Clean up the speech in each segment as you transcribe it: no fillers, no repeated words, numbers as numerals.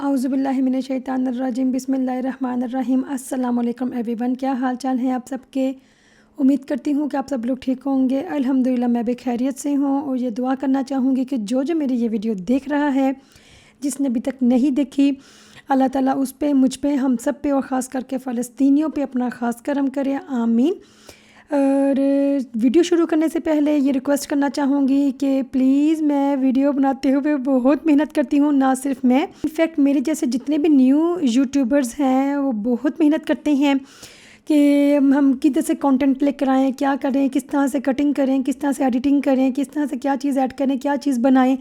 आउज़ुबिल्लाहि मिनश्शैतानिर्रजीम बिस्मिल्लाहिर्रहमानिर्रहीम। अस्सलाम वालेकुम एवरीवन, क्या हाल चाल है आप सबके। उम्मीद करती हूँ कि आप सब लोग ठीक होंगे। अल्हम्दुलिल्लाह मैं भी खैरियत से हूँ और ये दुआ करना चाहूँगी कि जो मेरी ये वीडियो देख रहा है, जिसने अभी तक नहीं देखी, अल्लाह ताला उस पे, मुझ पे, हम सब पे और ख़ास करके फ़लस्तीनियों पे अपना ख़ास करम करे, आमीन। और वीडियो शुरू करने से पहले ये रिक्वेस्ट करना चाहूँगी कि प्लीज़, मैं वीडियो बनाते हुए बहुत मेहनत करती हूँ, ना सिर्फ मैं, इनफैक्ट मेरे जैसे जितने भी न्यू यूट्यूबर्स हैं वो बहुत मेहनत करते हैं कि हम किधर से कंटेंट लेकर आएँ, क्या करें, किस तरह से कटिंग करें, किस तरह से एडिटिंग करें, किस तरह से क्या चीज़ ऐड करें, क्या चीज़ बनाएं।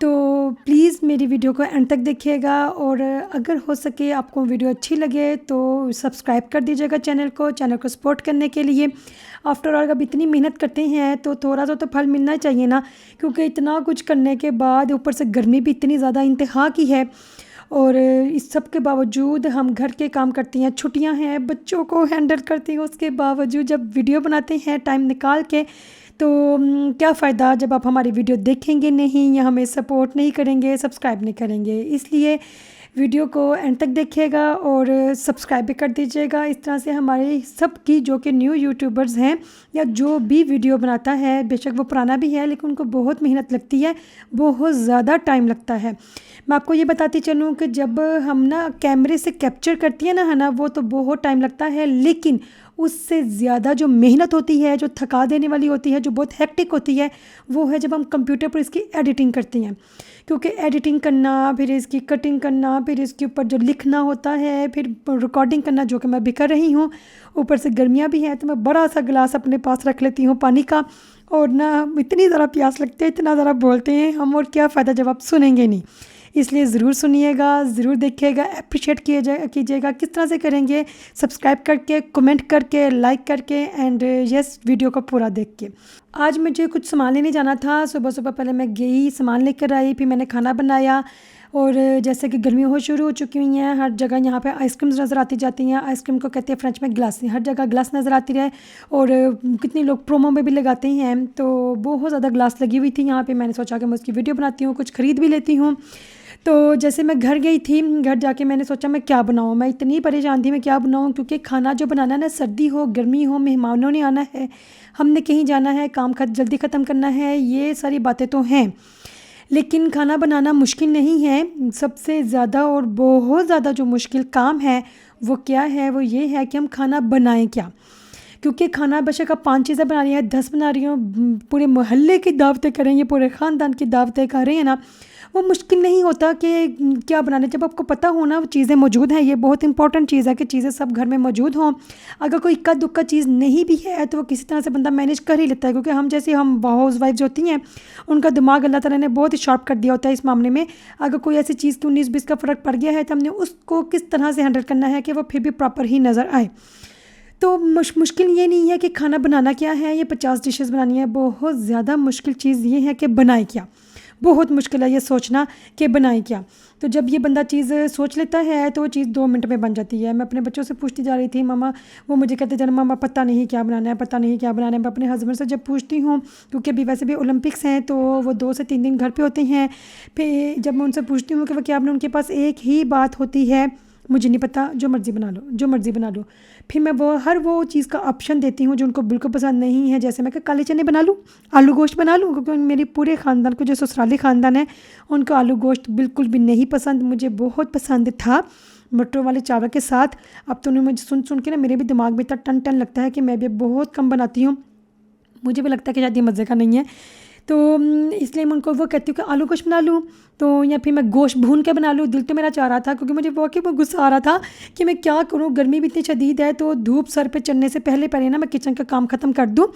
तो प्लीज़ मेरी वीडियो को एंड तक देखिएगा और अगर हो सके आपको वीडियो अच्छी लगे तो सब्सक्राइब कर दीजिएगा चैनल को सपोर्ट करने के लिए। आफ्टर ऑल अब इतनी मेहनत करते हैं तो थोड़ा सा तो फल मिलना चाहिए ना, क्योंकि इतना कुछ करने के बाद ऊपर से गर्मी भी इतनी ज़्यादा इंतहा की है और इस सब के बावजूद हम घर के काम करती हैं, छुट्टियां हैं, बच्चों को हैंडल करती हैं, उसके बावजूद जब वीडियो बनाते हैं टाइम निकाल के, तो क्या फ़ायदा जब आप हमारी वीडियो देखेंगे नहीं या हमें सपोर्ट नहीं करेंगे, सब्सक्राइब नहीं करेंगे। इसलिए वीडियो को एंड तक देखिएगा और सब्सक्राइब भी कर दीजिएगा। इस तरह से हमारे सब की जो कि न्यू यूट्यूबर्स हैं या जो भी वीडियो बनाता है, बेशक वो पुराना भी है लेकिन उनको बहुत मेहनत लगती है, बहुत ज़्यादा टाइम लगता है। मैं आपको ये बताती चलूँ कि जब हम ना कैमरे से कैप्चर करती है ना, वो तो बहुत टाइम लगता है, लेकिन उससे ज़्यादा जो मेहनत होती है, जो थका देने वाली होती है, जो बहुत हेक्टिक होती है, वो है जब हम कंप्यूटर पर इसकी एडिटिंग करती हैं। क्योंकि एडिटिंग करना, फिर इसकी कटिंग करना, फिर इसके ऊपर जो लिखना होता है, फिर रिकॉर्डिंग करना, जो कि मैं भी कर रही हूँ। ऊपर से गर्मियाँ भी हैं तो मैं बड़ा सा गिलास अपने पास रख लेती हूँ पानी का, और ना इतनी ज़रा प्यास लगती है, इतना ज़रा बोलते हैं हम, और क्या फ़ायदा जब आप सुनेंगे नहीं। इसलिए ज़रूर सुनिएगा, ज़रूर देखिएगा, अप्रिशिएट कीजिएगा। किस तरह से करेंगे? सब्सक्राइब करके, कमेंट करके, लाइक करके एंड यस, वीडियो को पूरा देख के। आज मुझे कुछ सामान लेने जाना था। सुबह सुबह पहले मैं गई, सामान लेकर आई, फिर मैंने खाना बनाया। और जैसे कि गर्मी हो शुरू हो चुकी हुई हैं, हर जगह यहाँ पे आइसक्रीम्स नज़र आती जाती हैं। आइसक्रीम को कहते हैं फ्रेंच में ग्लास, हर जगह ग्लास नज़र आती रहे। और कितने लोग प्रोमो में भी लगाते हैं, तो बहुत ज़्यादा ग्लास लगी हुई थी यहाँ पे। मैंने सोचा कि मैं उसकी वीडियो बनाती हूँ, कुछ ख़रीद भी लेती हूँ। तो जैसे मैं घर गई थी, घर जाके मैंने सोचा मैं क्या बनाऊँ, मैं इतनी परेशान थी मैं क्या बनाऊँ, क्योंकि खाना जो बनाना है ना, सर्दी हो गर्मी हो, मेहमानों ने आना है, हमने कहीं जाना है, काम जल्दी ख़त्म करना है, ये सारी बातें तो हैं, लेकिन खाना बनाना मुश्किल नहीं है। सबसे ज़्यादा और बहुत ज़्यादा जो मुश्किल काम है वो क्या है, वो ये है कि हम खाना बनाएं क्या। क्योंकि खाना बेशक आप 5 चीज़ें बना रही हैं, 10 बना रही हो, पूरे मोहल्ले की दावतें करेंगे, पूरे ख़ानदान की दावतें कर रहे हैं ना, वो मुश्किल नहीं होता कि क्या बनाने। जब आपको पता हो ना वो चीज़ें मौजूद हैं, ये बहुत इंपॉर्टेंट चीज़ है कि चीज़ें सब घर में मौजूद हों। अगर कोई इक्का दुक्का चीज़ नहीं भी है तो वो किसी तरह से बंदा मैनेज कर ही लेता है, क्योंकि हम हाउस वाइफ होती हैं, उनका दिमाग अल्लाह ताला ने बहुत ही शार्प कर दिया होता है इस मामले में। अगर कोई ऐसी चीज़ की 19-20 का फ़र्क पड़ गया है तो हमने उसको किस तरह से हैंडल करना है कि वो फिर भी प्रॉपर ही नज़र आए। तो मुश्किल ये नहीं है कि खाना बनाना क्या है, ये 50 डिशेस बनानी है। बहुत ज़्यादा मुश्किल चीज़ ये है कि बनाए क्या। बहुत मुश्किल है ये सोचना कि बनाए क्या। तो जब ये बंदा चीज़ सोच लेता है तो वो चीज़ 2 मिनट में बन जाती है। मैं अपने बच्चों से पूछती जा रही थी, मामा, वो मुझे कहते जाना, मामा पता नहीं क्या बनाना है, पता नहीं क्या बनाना है। मैं अपने हस्बैंड से जब पूछती हूँ, क्योंकि अभी वैसे भी ओलंपिक्स हैं तो वो 2 से 3 दिन घर पे होते हैं, फिर जब मैं उनसे पूछती हूँ कि वो क्या बनाए, उनके पास एक ही बात होती है, मुझे नहीं पता, जो मर्ज़ी बना लो, जो मर्ज़ी बना लो। फिर मैं वो चीज़ का ऑप्शन देती हूँ जो उनको बिल्कुल पसंद नहीं है। जैसे मैं कि काले चने बना लूँ, आलू गोश्त बना लूँ, क्योंकि मेरे पूरे ख़ानदान को, जो ससुराली ख़ानदान है, उनको आलू गोश्त बिल्कुल भी नहीं पसंद। मुझे बहुत पसंद था मटरों वाले चावल के साथ। अब तो उन्हें मुझे सुन के ना मेरे भी दिमाग में इतना टन टन लगता है कि मैं भी बहुत कम बनाती हूँ। मुझे भी लगता है कि शायद ये मज़े का नहीं है, तो इसलिए मैं उनको वो कहती हूँ कि आलू गोश्त बना लूँ, तो या फिर मैं गोश्त भून के बना लूँ। दिल तो मेरा चाह रहा था, क्योंकि मुझे वाकई में गुस्सा आ रहा था कि मैं क्या करूँ, गर्मी भी इतनी शदीद है, तो धूप सर पे चढ़ने से पहले ना मैं किचन का काम ख़त्म कर दूँ।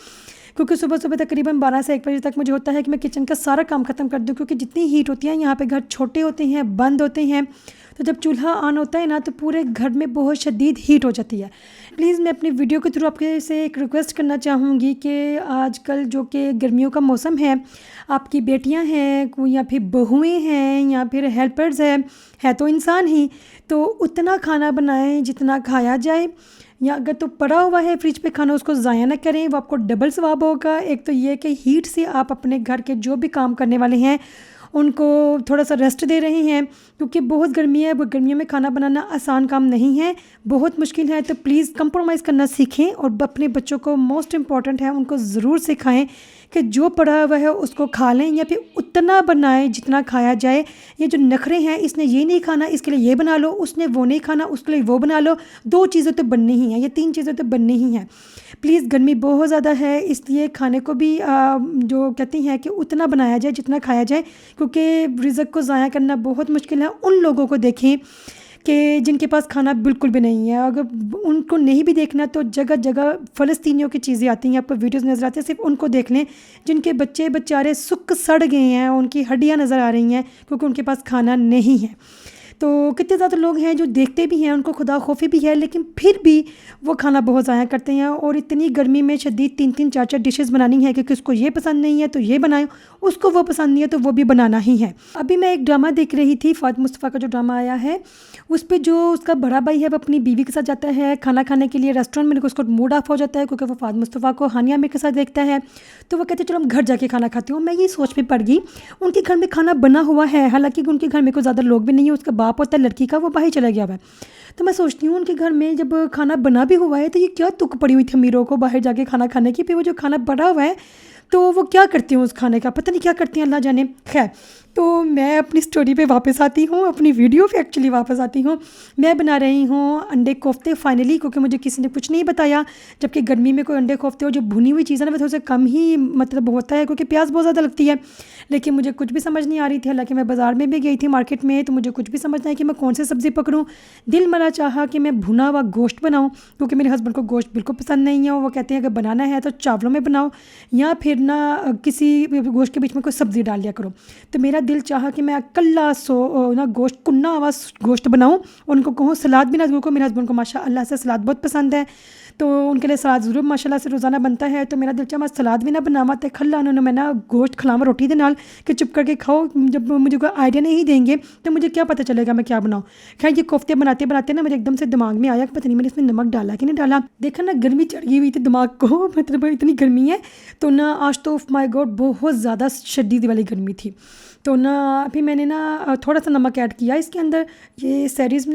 क्योंकि सुबह सुबह तकरीबन 12 से 1 बजे तक मुझे होता है कि मैं किचन का सारा काम ख़त्म कर दूँ, क्योंकि जितनी हीट होती है यहाँ पे, घर छोटे होते हैं, बंद होते हैं, तो जब चूल्हा ऑन होता है ना तो पूरे घर में बहुत शदीद हीट हो जाती है। प्लीज़ मैं अपनी वीडियो के थ्रू आपके से एक रिक्वेस्ट करना चाहूँगी कि आजकल जो कि गर्मियों का मौसम है, आपकी बेटियां हैं या फिर बहुएं हैं या फिर हेल्पर्स है तो इंसान ही, तो उतना खाना बनाएं जितना खाया जाए, या अगर तो पड़ा हुआ है फ्रिज पे खाना, उसको ज़ाया ना करें, वो आपको डबल सवाब होगा। एक तो ये कि हीट से आप अपने घर के जो भी काम करने वाले हैं उनको थोड़ा सा रेस्ट दे रहे हैं, क्योंकि बहुत गर्मी है। गर्मियों में खाना बनाना आसान काम नहीं है, बहुत मुश्किल है। तो प्लीज़ कंप्रोमाइज़ करना सीखें और अपने बच्चों को मोस्ट इम्पॉर्टेंट है उनको ज़रूर सिखाएं कि जो पड़ा हुआ है उसको खा लें, या फिर उतना बनाएं जितना खाया जाए। ये जो नखरे हैं, इसने ये नहीं खाना इसके लिए ये बना लो, उसने वो नहीं खाना उसके लिए वो बना लो, 2 चीज़ें तो बननी ही हैं, ये 3 चीज़ें तो बननी ही हैं। प्लीज़ गर्मी बहुत ज़्यादा है, इसलिए खाने को भी जो कहती हैं कि उतना बनाया जाए जितना खाया जाए, क्योंकि रिज़्क को ज़ाया करना बहुत मुश्किल है। उन लोगों को देखें कि जिनके पास खाना बिल्कुल भी नहीं है। अगर उनको नहीं भी देखना तो जगह जगह फ़लस्तीनियों की चीज़ें आती हैं, आपको वीडियोस नज़र आती हैं, सिर्फ उनको देख लें जिनके बच्चे बेचारे सुख सड़ गए हैं, उनकी हड्डियां नज़र आ रही हैं क्योंकि उनके पास खाना नहीं है। तो कितने ज़्यादा लोग हैं जो देखते भी हैं, उनको खुदा खौफी भी है, लेकिन फिर भी वो खाना बहुत ज़ाया करते हैं। और इतनी गर्मी में शदीद 3-3 4-4 डिशेज़ बनानी है, क्योंकि उसको ये पसंद नहीं है तो ये बनाएं, उसको वो पसंद नहीं है तो वो भी बनाना ही है। अभी मैं एक ड्रामा देख रही थी, फ़ात मुस्तफ़ा का जो ड्रामा आया है, उस पर जो उसका बड़ा भाई है वो अपनी बीवी के साथ जाता है खाना खाने के लिए रेस्टोरेंट में। उसको मूड ऑफ हो जाता है क्योंकि वो फ़ात मुस्तफ़ा को हानिया आमिर के साथ देखता है। तो वो कहते हैं चलो हम घर जाके खाना खाते हो। मैं ये सोच में पड़ गई, उनके घर में खाना बना हुआ है, हालांकि उनके घर में कोई ज़्यादा लोग भी नहीं है, उसका बाप होता है लड़की का, वो बाहर चला गया हुआ है। तो मैं सोचती हूँ उनके घर में जब खाना बना भी हुआ है तो ये क्या तुक पड़ी हुई थी अमीरों को बाहर जाके खाना खाने की। फिर वो जो खाना बना हुआ है तो वो क्या करती हूँ उस खाने का, पता नहीं क्या करती हैं, अल्लाह जाने। खैर, तो मैं अपनी स्टोरी पे वापस आती हूँ, अपनी वीडियो पे एक्चुअली वापस आती हूँ। मैं बना रही हूँ अंडे कोफ्ते फाइनली, क्योंकि मुझे किसी ने कुछ नहीं बताया। जबकि गर्मी में कोई अंडे कोफ्ते हो जो भुनी हुई चीज़ है ना, वो थोड़ा सा कम ही मतलब होता है, क्योंकि प्याज बहुत ज़्यादा लगती है। लेकिन मुझे कुछ भी समझ नहीं आ रही थी, हालांकि मैं बाज़ार में भी गई थी मार्केट में, तो मुझे कुछ भी समझ नहीं आया कि मैं कौन सी सब्ज़ी पकड़ूँ। दिल मेरा चाहा कि मैं भुना हुआ गोश्त बनाऊँ, क्योंकि मेरे हस्बैंड को गोश्त बिल्कुल पसंद नहीं है। वो कहते हैं अगर बनाना है तो चावलों में बनाओ, या फिर ना किसी गोश्त के बीच में कोई सब्ज़ी डाल दिया करो। तो मेरा दिल चाहा कि मैं कल्ला ना गोश्त कुन्ना हुआ गोश्त बनाऊँ, और उनको कहूँ सलाद भी ना दूँ। मेरे हस्बैंड को माशाअल्लाह से सलाद बहुत पसंद है, तो उनके लिए सलाद ज़रूर माशाल्लाह से रोज़ाना बनता है। तो मेरा दिल चाहा मैं सलाद भी ना बनावा तो खल्ला उन्होंने मैं ना गोश्त खिलावा रोटी के नाल कि चुप करके खाओ। जब मुझे कोई आइडिया नहीं देंगे तो मुझे क्या पता चलेगा मैं क्या बनाऊँ। खैर, ये कोफ्ते बनाते बनाते ना मेरे एकदम से दिमाग में आया कि पता नहीं मैंने इसमें नमक डाला कि नहीं डाला। देखा ना, गर्मी चढ़ गई हुई थी दिमाग को, मतलब इतनी गर्मी है। तो ना आज तो माय गॉड बहुत ज़्यादा शदीद वाली गर्मी थी। तो ना अभी मैंने ना थोड़ा सा नमक ऐड किया इसके अंदर। ये सेरीज़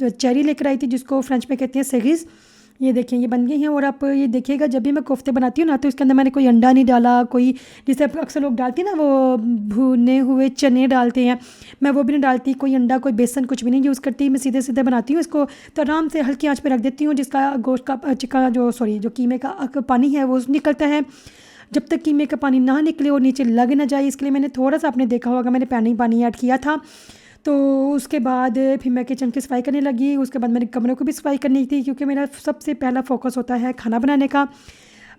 चेरी लेकर आई थी, जिसको फ्रेंच में कहते हैं सेरीज़। ये देखें ये बन गई हैं। और आप ये देखिएगा जब भी मैं कोफ्ते बनाती हूँ ना, तो इसके अंदर मैंने कोई अंडा नहीं डाला, कोई जैसे अक्सर लोग डालती हैं ना वो भुने हुए चने डालते हैं, मैं वो भी नहीं डालती। कोई अंडा कोई बेसन कुछ भी नहीं यूज़ करती, मैं सीधे सीधे बनाती हूँ इसको। तो आराम से हल्की आंच पे रख देती हूँ, जिसका गोश्त का चिका जो कीमे का पानी है वो निकलता है। जब तक कीमे का पानी ना निकले और नीचे लग ना जाए, इसके लिए मैंने थोड़ा सा, आपने देखा होगा मैंने पानी ऐड किया था। तो उसके बाद फिर मैं किचन की सफाई करने लगी। उसके बाद मैंने कमरों को भी सफाई करनी थी, क्योंकि मेरा सबसे पहला फोकस होता है खाना बनाने का।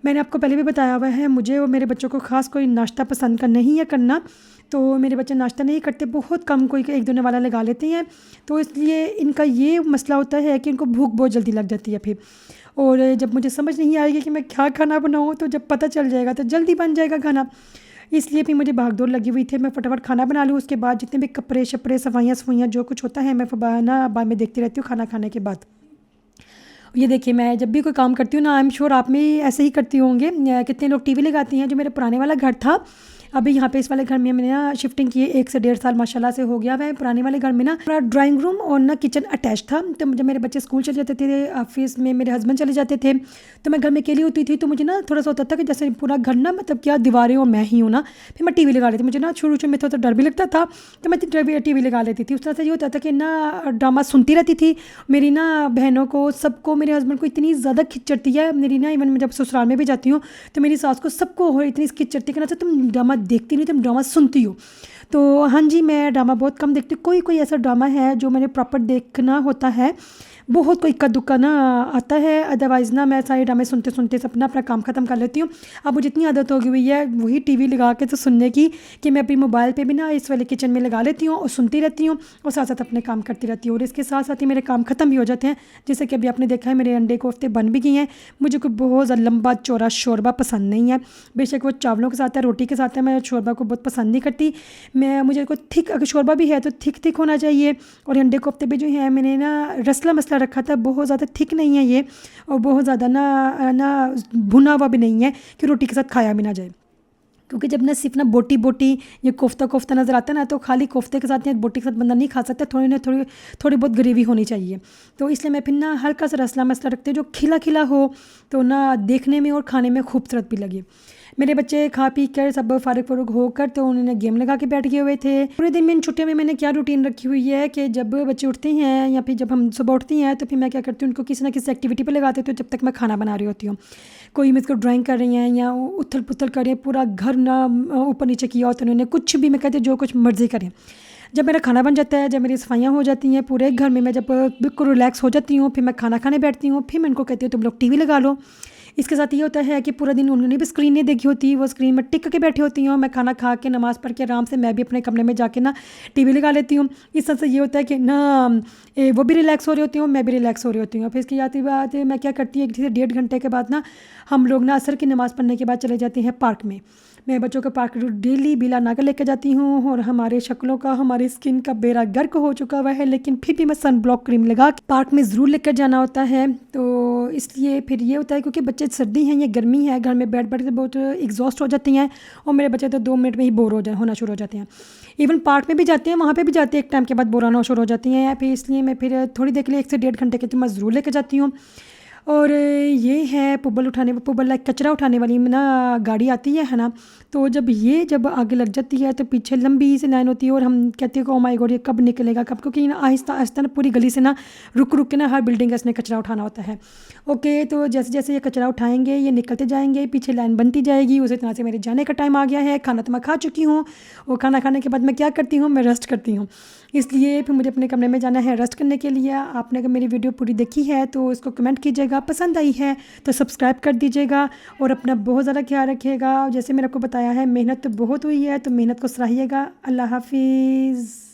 मैंने आपको पहले भी बताया हुआ है, मुझे और मेरे बच्चों को ख़ास कोई नाश्ता पसंद का नहीं है करना। तो मेरे बच्चे नाश्ता नहीं करते, बहुत कम, कोई एक दो वाला लगा लेते हैं। तो इसलिए इनका ये मसला होता है कि इनको भूख बहुत जल्दी लग जाती है फिर। और जब मुझे समझ नहीं आएगी कि मैं क्या खाना बनाऊँ, तो जब पता चल जाएगा तो जल्दी बन जाएगा खाना। इसलिए भी मुझे भागदौड़ लगी हुई थी, मैं फटाफट खाना बना लूँ। उसके बाद जितने भी कपड़े शपड़े सफाइयाँ जो कुछ होता है मैं बाद में देखती रहती हूँ खाना खाने के बाद। ये देखिए, मैं जब भी कोई काम करती हूँ ना, आई एम श्योर आप में ऐसे ही करती होंगे। कितने लोग टीवी लगाती हैं। जो मेरे पुराने वाला घर था, अभी यहाँ पे इस वाले घर में मैंने ना शिफ्टिंग की 1 से 1.5 साल माशाल्लाह से हो गया है। पुराने वाले घर में ना पूरा ड्राइंग रूम और ना किचन अटैच था। तो जब मेरे बच्चे स्कूल चले जाते थे, ऑफिस में मेरे हस्बैंड चले जाते थे, तो मैं घर में अकेली होती थी। तो मुझे ना थोड़ा सा होता था कि जैसे पूरा घर ना मतलब क्या दीवारें और मैं ही हूँ ना। फिर मैं टीवी लगा लेती, मुझे ना शुरू में थोड़ा डर भी लगता था, तो मैं टीवी लगा लेती थी। उस तरह से ये होता था कि ना ड्रामा सुनती रहती थी। मेरी ना बहनों को, सबको, मेरे हस्बैंड को इतनी ज़्यादा खिंचती है मेरी ना। इवन मैं जब ससुराल में भी जाती हूँ तो मेरी सास को, सबको हो इतनी खिंचती कि ना तुम ड्रामा देखती नहीं, तुम ड्रामा सुनती हो। तो हाँ जी, मैं ड्रामा बहुत कम देखती हूँ। कोई ऐसा ड्रामा है जो मैंने प्रॉपर देखना होता है, बहुत कोई इक्का दुक्का ना आता है। अदरवाइज़ ना मैं सारे ड्रामे सुनते सुनते अपना काम ख़त्म कर लेती हूँ। अब मुझे इतनी आदत हो गई हुई है वही टीवी लगा के तो सुनने की, कि मैं अपनी मोबाइल पे भी ना इस वाले किचन में लगा लेती हूँ और सुनती रहती हूँ, और साथ साथ अपने काम करती रहती हूँ। और इसके साथ साथ ही मेरे काम ख़त्म भी हो जाते हैं। जैसे कि अभी आपने देखा है मेरे अंडे कोफ्ते बन भी गए हैं। मुझे कोई बहुत ज़्यादा लंबा चौड़ा शोरबा पसंद नहीं है, बेशक वो चावलों के साथ है, रोटी के साथ है, मैं शोरबा को बहुत पसंद नहीं करती। मुझे कोई थिक, अगर शोरबा भी है तो थिक होना चाहिए। और अंडे कोफ्ते भी जो है मैंने ना रसला मसला रखा था, बहुत ज़्यादा थिक नहीं है ये, और बहुत ज़्यादा ना भुना हुआ भी नहीं है कि रोटी के साथ खाया भी ना जाए। क्योंकि जब ना सिर्फ ना बोटी बोटी ये कोफ्ता कोफ्ता नज़र आता है ना, तो खाली कोफ्ते के साथ या बोटी के साथ बंदा नहीं खा सकता, थोड़ी बहुत ग्रेवी होनी चाहिए। तो इसलिए मैं फिर ना हल्का सा रसला मसला रखती हूँ जो खिला खिला हो, तो ना देखने में और खाने में खूबसूरत भी लगे। मेरे बच्चे खा पी कर सब फारिग फुरुग होकर तो उन्होंने गेम लगा के बैठ गए हुए थे। पूरे दिन में इन छुट्टियों में मैंने क्या रूटीन रखी हुई है कि जब बच्चे उठते हैं या फिर जब हम सुबह उठती हैं तो फिर मैं क्या करती हूँ, उनको किसी ना किसी एक्टिविटी पे लगा देती हूँ जब तक मैं खाना बना रही होती हूँ। कोई मुझको ड्राइंग कर रही हैं या उथल पुथल कर रही हैं, पूरा घर ना ऊपर नीचे किया होता है उन्होंने, कुछ भी मैं कहती हूँ जो कुछ मर्ज़ी करें। जब मेरा खाना बन जाता है, जब मेरी सफाइयाँ हो जाती हैं पूरे घर में, मैं जब बिल्कुल रिलैक्स हो जाती हूँ, फिर मैं खाना खाने बैठती हूँ। फिर मैं उनको कहती हूँ तुम लोग टीवी लगा लो। इसके साथ ये होता है कि पूरा दिन उन्होंने भी स्क्रीन नहीं देखी होती, वो स्क्रीन में टिक के बैठी होती हूँ। मैं खाना खा के नमाज़ पढ़ के आराम से मैं भी अपने कमरे में जाके ना टीवी लगा लेती हूँ। इस तरह से ये होता है कि ना वो भी रिलैक्स हो रही होती हूँ, मैं भी रिलैक्स हो रही होती हूँ। फिर इसकी आती बात मैं क्या करती हूँ, 1 से 1.5 घंटे के बाद ना हम लोग ना असर की नमाज़ पढ़ने के बाद चले जाते हैं पार्क में। मैं बच्चों को पार्क डेली बिला नागा लेकर जाती हूँ और हमारे शक्लों का, हमारी स्किन का बेड़ा गर्क हो चुका हुआ है, लेकिन फिर भी मैं सन ब्लॉक क्रीम लगा के पार्क में ज़रूर लेकर जाना होता है। तो इसलिए फिर ये होता है क्योंकि बच्चे सर्दी हैं, ये गर्मी है, घर में बैठ बैठ के बहुत एग्जॉस्ट हो जाती हैं और मेरे बच्चे तो 2 मिनट में ही बोर होना शुरू हो जाते हैं। इवन पार्क में भी जाते हैं, वहाँ पे भी जाते हैं, एक टाइम के बाद बोर होना शुरू हो जाती हैं। फिर इसलिए मैं फिर थोड़ी देर के लिए 1 से 1.5 घंटे के तो मैं ज़रूर लेकर जाती हूँ। और ये है पुबल लाइक कचरा उठाने वाली ना गाड़ी आती है ना, तो जब आगे लग जाती है तो पीछे लंबी सी लाइन होती है और हम कहते हैं कि ओ माय गॉड ये कब निकलेगा कब, क्योंकि ना आहिस्ता आहिस्ता ना पूरी गली से ना रुक रुक के ना हर बिल्डिंग का इसने कचरा उठाना होता है। ओके, तो जैसे जैसे ये कचरा उठाएंगे ये निकलते जाएंगे, पीछे लाइन बनती जाएगी। उसी तरह से मेरे जाने का टाइम आ गया है, खाना तो मैं खा चुकी हूँ और खाना खाने के बाद मैं क्या करती हूँ, मैं रेस्ट करती हूँ। इसलिए फिर मुझे अपने कमरे में जाना है रेस्ट करने के लिए। आपने अगर मेरी वीडियो पूरी देखी है तो इसको कमेंट कीजिएगा, पसंद आई है तो सब्सक्राइब कर दीजिएगा और अपना बहुत ज़्यादा ख्याल रखिएगा। जैसे मैंने आपको बताया है मेहनत तो बहुत हुई है, तो मेहनत को सराहिएगा। अल्लाह हाफिज़।